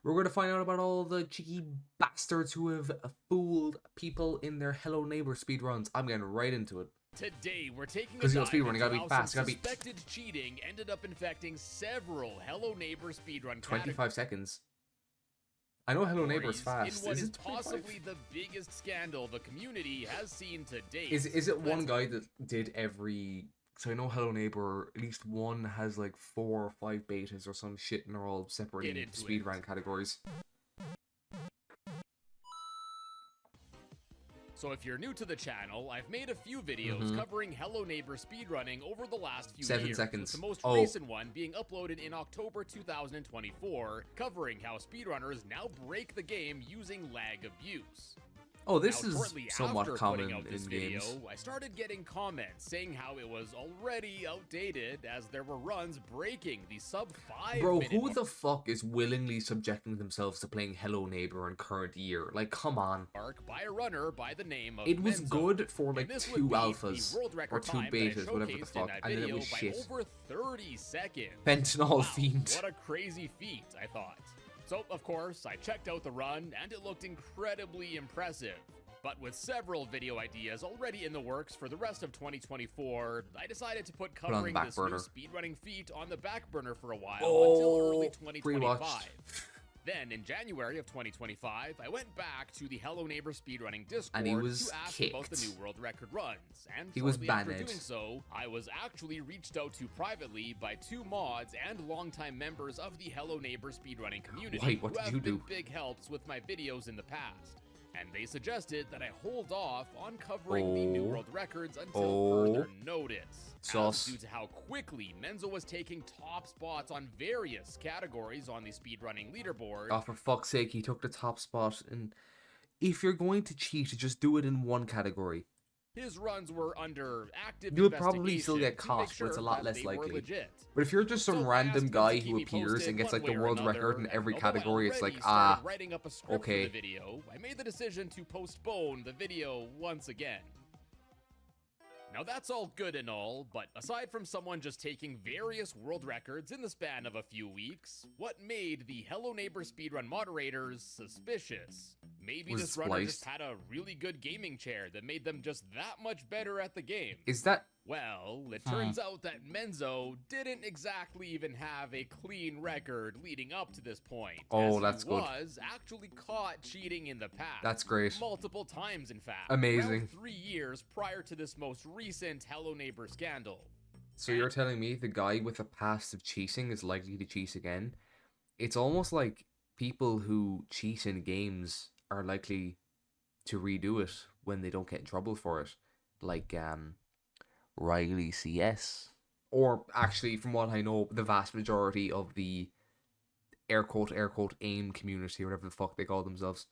We're going to find out about all the cheeky bastards who have fooled people in their Hello Neighbor speedruns. I'm getting right into it. Today, we're taking a Because you know dive speedrunning, into gotta be how fast, some gotta be suspected cheating ended up infecting several Hello Neighbor speedrun 25 seconds. I know Hello Neighbor is categories fast. in what Is is it 25? possibly the biggest scandal the community has seen to date. Is it one guy that did every... So I know Hello Neighbor, at least one has like 4 or 5 betas or some shit, and they're all separately into speedrun categories. So if you're new to the channel, I've made a few videos covering Hello Neighbor speedrunning over the last few 7 years, seconds. with the most recent one being uploaded in October 2024, covering how speedrunners now break the game using lag abuse. Oh, this Now, is shortly somewhat after common putting out this in video, games. I started getting comments saying how it was already outdated as there were runs breaking the sub 5 Bro, minute who the fuck is willingly subjecting themselves to playing Hello Neighbor in current year? Like, come on. mark by a runner by the name of It was Menzo. good for like And this 2 would be alphas the world or record 2 time that I betas, whatever the showcased in fuck, that and then it video was by shit. over 30 seconds. Fentanyl Wow, fiend. what a crazy feat, I thought. So, of course, I checked out the run, and it looked incredibly impressive. But with several video ideas already in the works for the rest of 2024, I decided to put covering back this new burner. speedrunning feat on the back burner for a while Oh, until early pre-watched. 2025. Then, in January of 2025, I went back to the Hello Neighbor speedrunning Discord And he was to ask about the kicked. new world record runs. And He was shortly after banned. doing so, I was actually reached out to privately by 2 mods and longtime members of the Hello Neighbor speedrunning community Wait, what who did have you been do? big helps with my videos in the past. And they suggested that I hold off on covering the new world records until further notice. Sauce. Due to how quickly Menzo was taking top spots on various categories on the speedrunning leaderboard. Oh, for fuck's sake, he took the top spot. And if you're going to cheat, just do it in one category. His runs were under active You'll probably still investigation get to make caught, but it's a sure lot that less they were likely. legit. But if you're just some So I random asked him to guy keep who me appears posted and gets like one the way or world record another, in and every although I category, it's like, already started ah, writing up a script okay. for the video, I made the decision to postpone the video once again. Now that's all good and all, but aside from someone just taking various world records in the span of a few weeks, what made the Hello Neighbor speedrun moderators suspicious? Maybe Was this runner just spliced? had a really good gaming chair that made them just that much better at the game. Is that... Well, it turns out that Menzo didn't exactly even have a clean record leading up to this point. Oh, as that's he good. was actually caught cheating in the past. That's great. Multiple times, in fact. Amazing. Around 3 years prior to this most recent Hello Neighbor scandal. So you're telling me the guy with a past of cheating is likely to cheat again? It's almost like people who cheat in games are likely to redo it when they don't get in trouble for it. Like, Riley CS. Or actually, from what I know, the vast majority of the air quote, AIM community, or whatever the fuck they call themselves.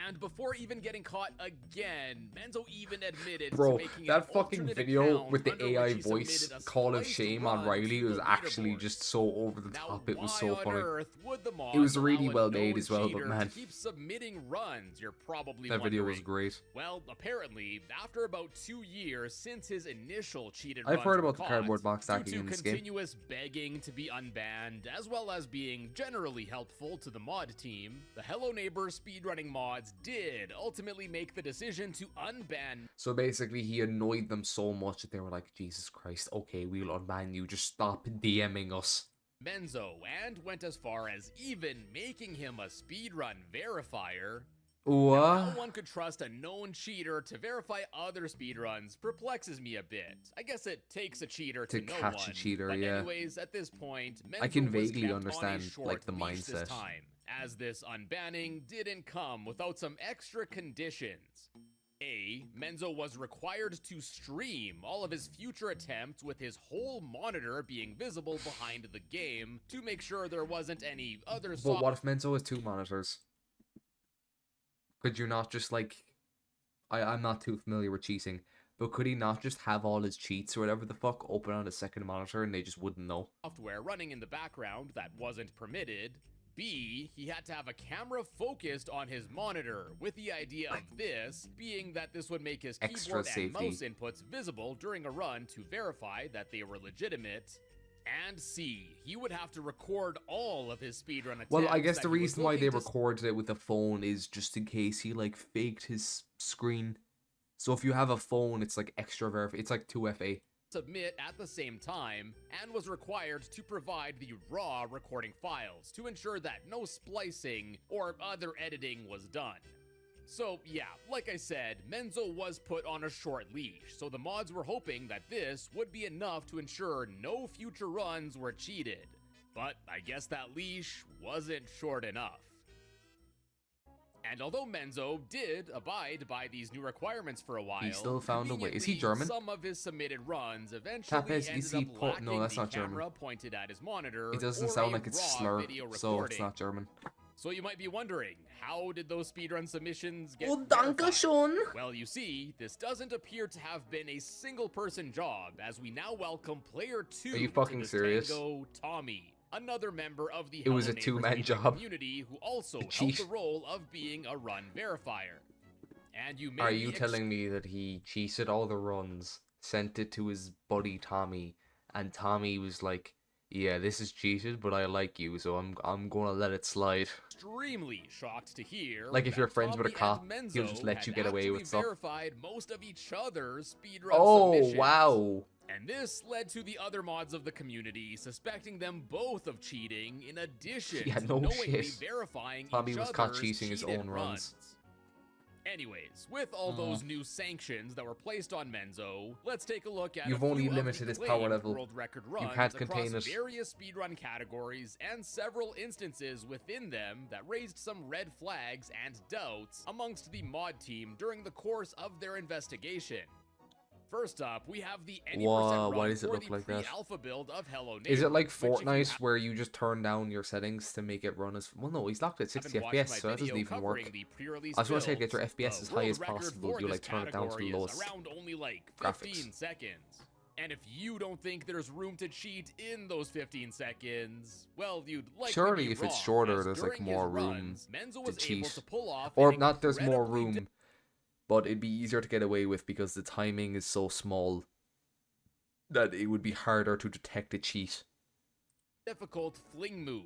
And before even getting caught again, Menzo even admitted Bro, to making that an fucking alternate video account with the under AI which he voice submitted a call of spliced shame on run Riley to was the actually leaderboard. just so over the Now, top. It was why so on funny. earth would the It was mods really allow a well made known as well, but cheater man, to keep submitting runs, you're probably that video was wondering. great. Well, apparently, after about 2 years since his initial cheated I've runs heard were about the caught, cardboard box due stacking to in this game. continuous begging to be unbanned, as well as being generally helpful to the mod team, the Hello Neighbor speedrunning mods did ultimately make the decision to unban. So basically, he annoyed them so much that they were like, Jesus Christ, okay, we'll unban you, just stop DMing us. Menzo, and went as far as even making him a speedrun verifier. How What? one could trust a known cheater to verify other speedruns perplexes me a bit. I guess it takes a cheater to know catch a one. cheater, but yeah. anyways, at this point, I Menzo can was vaguely kept on a understand, short like, the leash this mindset. time, as this unbanning didn't come without some extra conditions. A. Menzo was required to stream all of his future attempts with his whole monitor being visible behind the game to make sure there wasn't any other But what if Menzo has 2 monitors? Could you not just, like... I'm not too familiar with cheating, but could he not just have all his cheats or whatever the fuck open on a second monitor and they just wouldn't know? software running in the background that wasn't permitted. B, he had to have a camera focused on his monitor, with the idea of this being that this would make his Extra keyboard and safety. mouse inputs visible during a run to verify that they were legitimate. And C, he would have to record all of his speedrun attempts. Well, I guess that the he was reason why looking they to recorded it with the phone is just in case he like faked his screen. So if you have a phone, it's like extra it's like 2FA. submit at the same time, and was required to provide the raw recording files to ensure that no splicing or other editing was done. So yeah, like I said, Menzo was put on a short leash, so the mods were hoping that this would be enough to ensure no future runs were cheated. But I guess that leash wasn't short enough. And although Menzo did abide by these new requirements for a while, He still found a way. Is he conveniently, German? some of his submitted runs eventually Tap is ended he up lacking no, that's the not German. camera pointed at his monitor. It doesn't or sound a like it's raw slur, video so it's recording. not German. So you might be wondering, how did those speedrun submissions get Oh, danke verified? schön. Well, you see, this doesn't appear to have been a single-person job, as we now welcome player 2 Are you to fucking this serious? tango, Tommy, another member of the It was Hello a Neighbors two-man Speedrun job. community who also To held cheat. the role of being a run verifier. And you may Are be you telling me that he cheated all the runs, sent it to his buddy Tommy, and Tommy was like, "Yeah, this is cheated, but I like you, so I'm gonna let it slide." extremely shocked to hear Like if that you're friends with a Tommy cop, and he'll just Menzo let you had get away with actually stuff. verified most of each other's speedrun Oh, submissions. wow. And this led to the other mods of the community suspecting them both of cheating, in addition Yeah, to no knowingly shit. verifying Tommy each was caught other's cheating his cheated own runs. Anyways, with all those new sanctions that were placed on Menzo, let's take a look at You've a only few limited of his the power claimed level. world record runs can't across contain it. various speedrun categories and several instances within them that raised some red flags and doubts amongst the mod team during the course of their investigation. First up, we have the any Whoa, percent run why does it for look the like that? pre-alpha build of Hello Neighbor. Is it like which if you Fortnite where you just turn down your settings to make it run as... Well, no, he's locked at 60 haven't watched FPS, my so that doesn't video even work. covering the pre-release I was gonna say get your builds, FPS the as high world as record possible. for You this like turn it down to the category is lowest. around only like graphics. 15 seconds. And if you don't think there's room to cheat in those 15 seconds, well, you'd likely Surely be if it's wrong, shorter, as there's like during more his room runs, Menzo to was able cheat. to pull off Or an not there's more incredibly room, but it'd be easier to get away with because the timing is so small that it would be harder to detect a cheat. difficult fling move.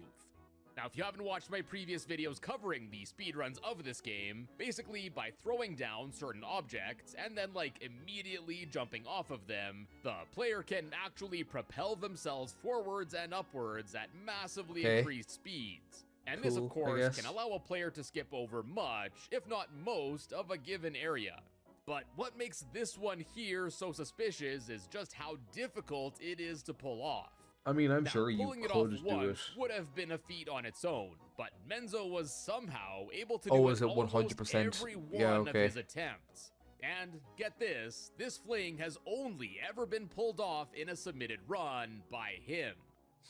Now, if you haven't watched my previous videos covering the speedruns of this game, basically by throwing down certain objects and then like immediately jumping off of them, the player can actually propel themselves forwards and upwards at massively increased speeds. And this, of Cool, I course, guess. can allow a player to skip over much, if not most, of a given area. But what makes this one here so suspicious is just how difficult it is to pull off. I mean, I'm Now, sure you pulling it off could do it. once would have been a feat on its own, but Menzo was somehow able to Oh, do was it it almost 100%? every one Yeah, of okay. his attempts. And get this fling has only ever been pulled off in a submitted run by him.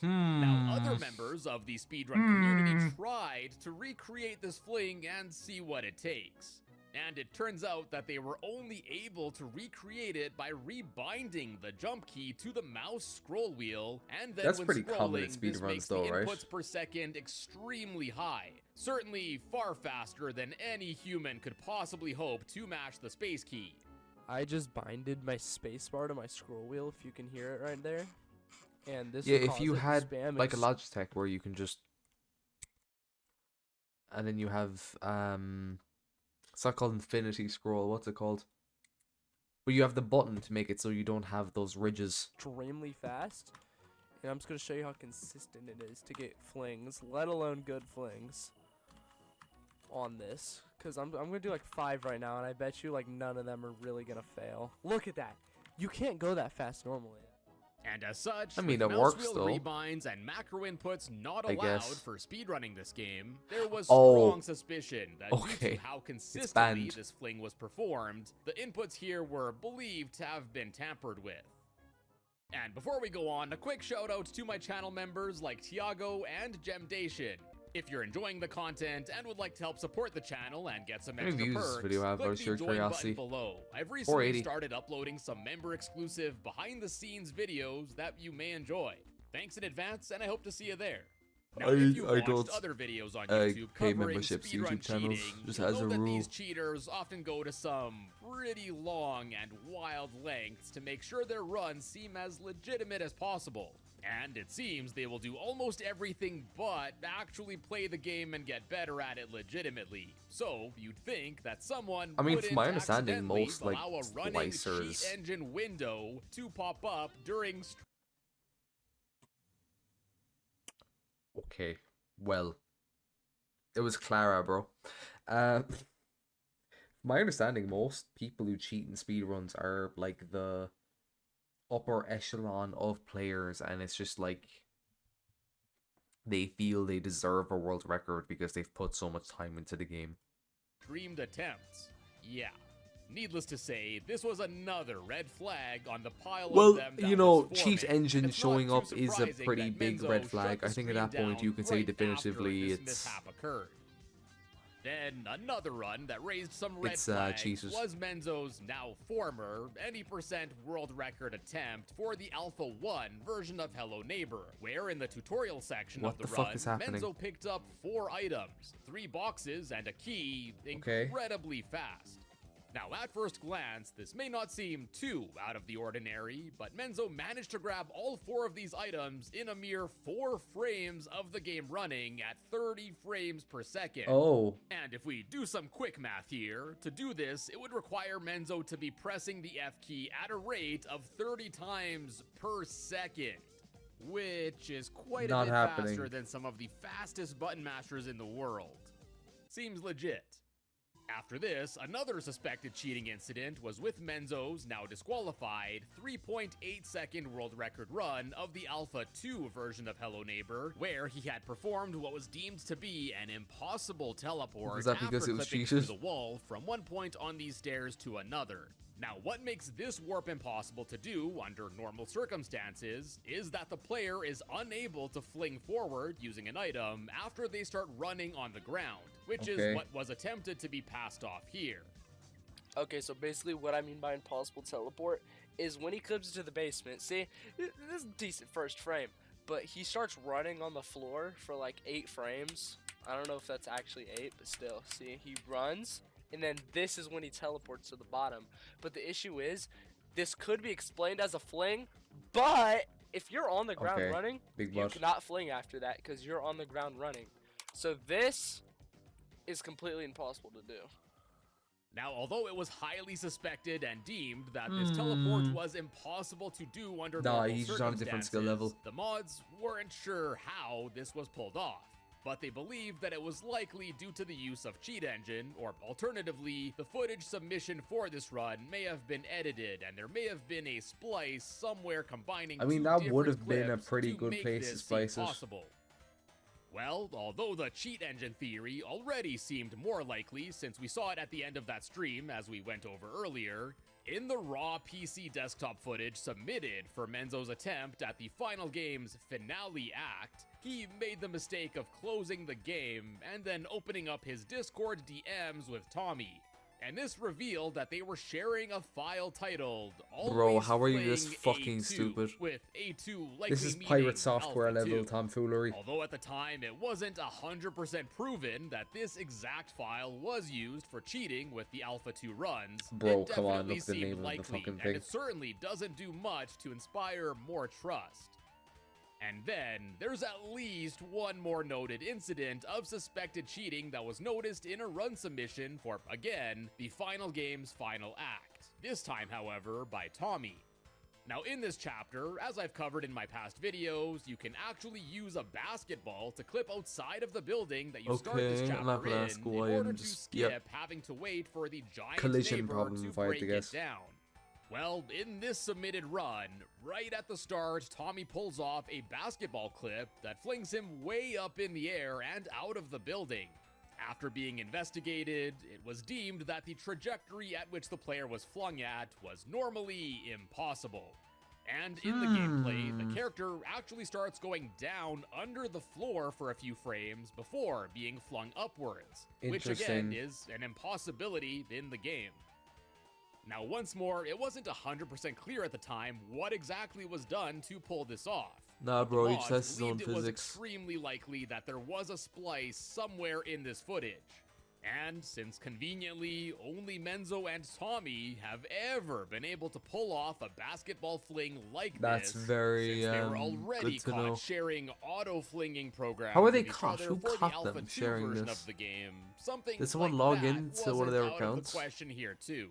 Now, other members of the speedrun community tried to recreate this fling and see what it takes. And it turns out that they were only able to recreate it by rebinding the jump key to the mouse scroll wheel, and then That's when pretty common in scrolling, this speedruns makes though, the right? inputs per second extremely high. Certainly far faster than any human could possibly hope to match the space key. I just binded my spacebar to my scroll wheel, if you can hear it right there. And this Yeah, will if cause you it to had spam like a and Logitech where you can just, and then you have it's not called infinity scroll. What's it called? But you have the button to make it so you don't have those ridges. extremely fast. And I'm just going to show you how consistent it is to get flings, let alone good flings, on this. Because I'm going to do like 5 right now, and I bet you like none of them are really going to fail. Look at that. You can't go that fast normally. And as such, I mean, with it mouse works, wheel though. rebinds and macro inputs not I allowed guess. for speedrunning this game, there was Oh. strong suspicion that due Okay. to how consistently banned. this fling was performed, the inputs here were believed to have been tampered with. And before we go on, a quick shout out to my channel members like Tiago and Gemdation. If you're enjoying the content and would like to help support the channel and get some How many extra views does perks, this video have? click Out of the sheer join curiosity? button below. I've recently 480. started uploading some member exclusive behind the scenes videos that you may enjoy. Thanks in advance, and I hope to see you there. Now, if you've watched don't, other videos on pay YouTube covering memberships to speedrun YouTube channels, cheating, just you'll as know a that rule. these cheaters often go to some pretty long and wild lengths to make sure their runs seem as legitimate as possible. And it seems they will do almost everything but actually play the game and get better at it legitimately. So you'd think that someone I mean, wouldn't from my understanding, accidentally most like allow a running cheat splicers. engine window to pop up during Okay, well, it was Clara, bro. Uh, my understanding, most people who cheat in speedruns are like the upper echelon of players, and it's just like they feel they deserve a world record because they've put so much time into the game. streamed attempts. Yeah. Needless to say, this was another red flag on the pile Well, of them that you know, was cheat forming. engine It's not showing too up is a surprising pretty that big Menzo red shut flag. the I think at stream that point you down can say right definitively after this it's mishap occurred. Then another run that raised some red It's, flags cheaters. was Menzo's now former any percent world record attempt for the Alpha 1 version of Hello Neighbor, where in the tutorial section What of the the fuck run, is happening? Menzo picked up 4 items, 3 boxes, and a key Okay. incredibly fast. Now, at first glance, this may not seem too out of the ordinary, but Menzo managed to grab all 4 of these items in a mere 4 frames of the game running at 30 frames per second. Oh, And if we do some quick math here, to do this, it would require Menzo to be pressing the F key at a rate of 30 times per second, which is quite Not a bit happening. faster than some of the fastest button mashers in the world. Seems legit. After this, another suspected cheating incident was with Menzo's now disqualified 3.8 second world record run of the Alpha 2 version of Hello Neighbor, where he had performed what was deemed to be an impossible teleport Was that because after it was clipping through cheated? the wall from one point on these stairs to another. Now, what makes this warp impossible to do under normal circumstances is that the player is unable to fling forward using an item after they start running on the ground, which Okay. is what was attempted to be passed off here. Okay, so basically what I mean by impossible teleport is when he clips into the basement. See, this is a decent first frame, but he starts running on the floor for like 8 frames. I don't know if that's actually 8, but still. See, he runs, and then this is when he teleports to the bottom. But the issue is, this could be explained as a fling, but if you're on the ground Okay, running, big you but. cannot fling after that because you're on the ground running. So this is completely impossible to do. Now, although it was highly suspected and deemed that this teleport was impossible to do under Nah, normal he's just on a different skill level. circumstances, the mods weren't sure how this was pulled off. But they believed that it was likely due to the use of cheat engine, or alternatively, the footage submission for this run may have been edited, and there may have been a splice somewhere combining I mean, two that would different have been a clips pretty to good make place to this splice seem it. possible. Well, although the cheat engine theory already seemed more likely since we saw it at the end of that stream as we went over earlier, in the raw PC desktop footage submitted for Menzo's attempt at the final game's finale act, he made the mistake of closing the game and then opening up his Discord DMs with Tommy. And this revealed that they were sharing a file titled Bro, how are you this Fling fucking A2, stupid? with A2 likely This is meaning pirate software Alpha level 2. tomfoolery. Although at the time it wasn't 100% proven that this exact file was used for cheating with the Alpha 2 runs, Bro, it come on, definitely look at the seemed name of the likely, fucking and thing. it certainly doesn't do much to inspire more trust. And then, there's at least one more noted incident of suspected cheating that was noticed in a run submission for, again, the final game's final act. This time, however, by Tommy. Now, in this chapter, as I've covered in my past videos, you can actually use a basketball to clip outside of the building that you start this Okay, I'm not chapter gonna in ask why, order I'm to just- skip yep. having to wait for the giant Collision neighbor problem to if I had break to it guess. down. Well, in this submitted run, right at the start, Tommy pulls off a basketball clip that flings him way up in the air and out of the building. After being investigated, it was deemed that the trajectory at which the player was flung at was normally impossible. And in the gameplay, the character actually starts going down under the floor for a few frames before being flung upwards, which again Interesting. is an impossibility in the game. Now, once more, it wasn't 100% clear at the time what exactly was done to pull this off. Nah, The bro, he mods tests his own believed it was physics. extremely likely that there was a splice somewhere in this footage. And since conveniently only Menzo and Tommy have ever been able to pull off a basketball fling like That's this, very since they were already good to caught know. sharing auto flinging programs How are they with each caught? other Who for the caught Alpha them 2 sharing version this? of the game, something Did someone like log that into one of their wasn't out accounts? of the question here too.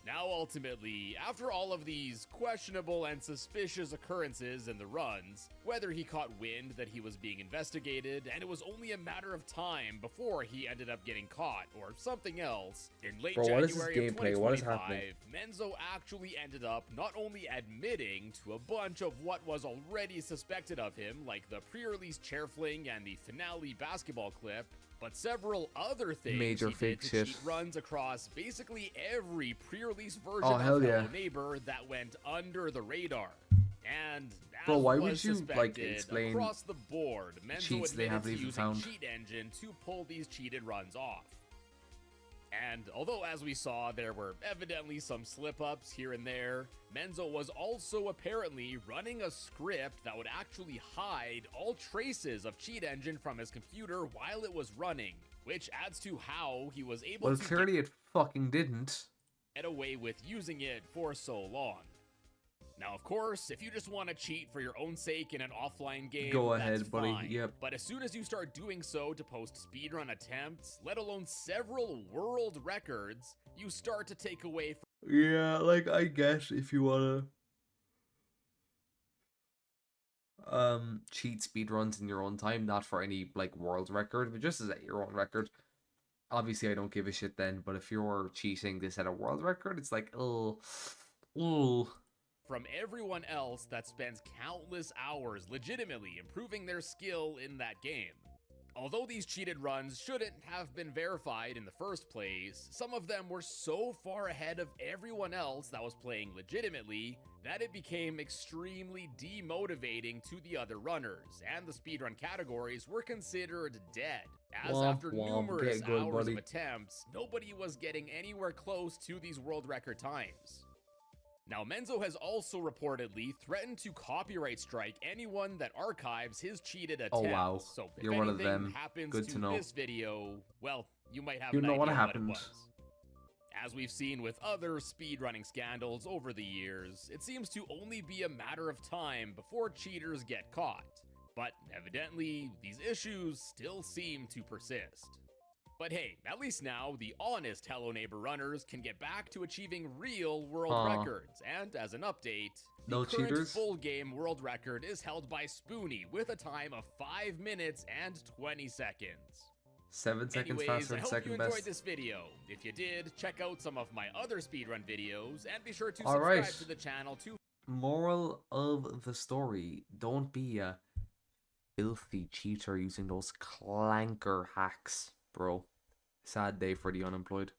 Now, ultimately, after all of these questionable and suspicious occurrences in the runs, whether he caught wind that he was being investigated and it was only a matter of time before he ended up getting caught or something else, in late Bro, what is this January of gameplay? What is happening? 2025, Menzo actually ended up not only admitting to a bunch of what was already suspected of him, like the pre-release chair fling and the finale basketball clip, but several other things Major he fake did to shit. cheat runs across basically every pre-release version Oh, of hell Hello yeah. Neighbor that went under the radar. And as Bro, why would was you, like, suspected, explain across the board, Menzo cheats they admitted haven't to even using found? Cheat Engine to pull these cheated runs off. And although, as we saw, there were evidently some slip-ups here and there, Menzo was also apparently running a script that would actually hide all traces of Cheat Engine from his computer while it was running, which adds to how he was able Well, to clearly it fucking didn't. get away with using it for so long. Now, of course, if you just want to cheat for your own sake in an offline game, Go that's ahead, buddy. fine. Yep. But as soon as you start doing so to post speedrun attempts, let alone several world records, you start to take away from Yeah, like, I guess if you wanna cheat speedruns in your own time, not for any like world record, but just as your own record. Obviously I don't give a shit then, but if you're cheating this at a world record, it's like, oh, everyone else that spends countless hours legitimately improving their skill in that game. Although these cheated runs shouldn't have been verified in the first place, some of them were so far ahead of everyone else that was playing legitimately that it became extremely demotivating to the other runners, and the speedrun categories were considered dead, as Womp after womp, numerous get good, hours buddy. of attempts, nobody was getting anywhere close to these world record times. Now, Menzo has also reportedly threatened to copyright strike anyone that archives his cheated attempts. Oh, wow. So if You're one of anything them. happens Good to know. this video, well, you might have You an know idea what what it happened. was. As we've seen with other speedrunning scandals over the years, it seems to only be a matter of time before cheaters get caught. But evidently, these issues still seem to persist. But hey, at least now, the honest Hello Neighbor runners can get back to achieving real world records. And as an update, the No current cheaters? full game world record is held by Spoonie with a time of 5 minutes and 20 seconds. 7 seconds Anyways, faster I than hope you second enjoyed best. this video. If you did, check out some of my other speedrun videos, and be sure to All subscribe right. to the channel to Moral of the story: don't be a filthy cheater using those clanker hacks, bro. Sad day for the unemployed.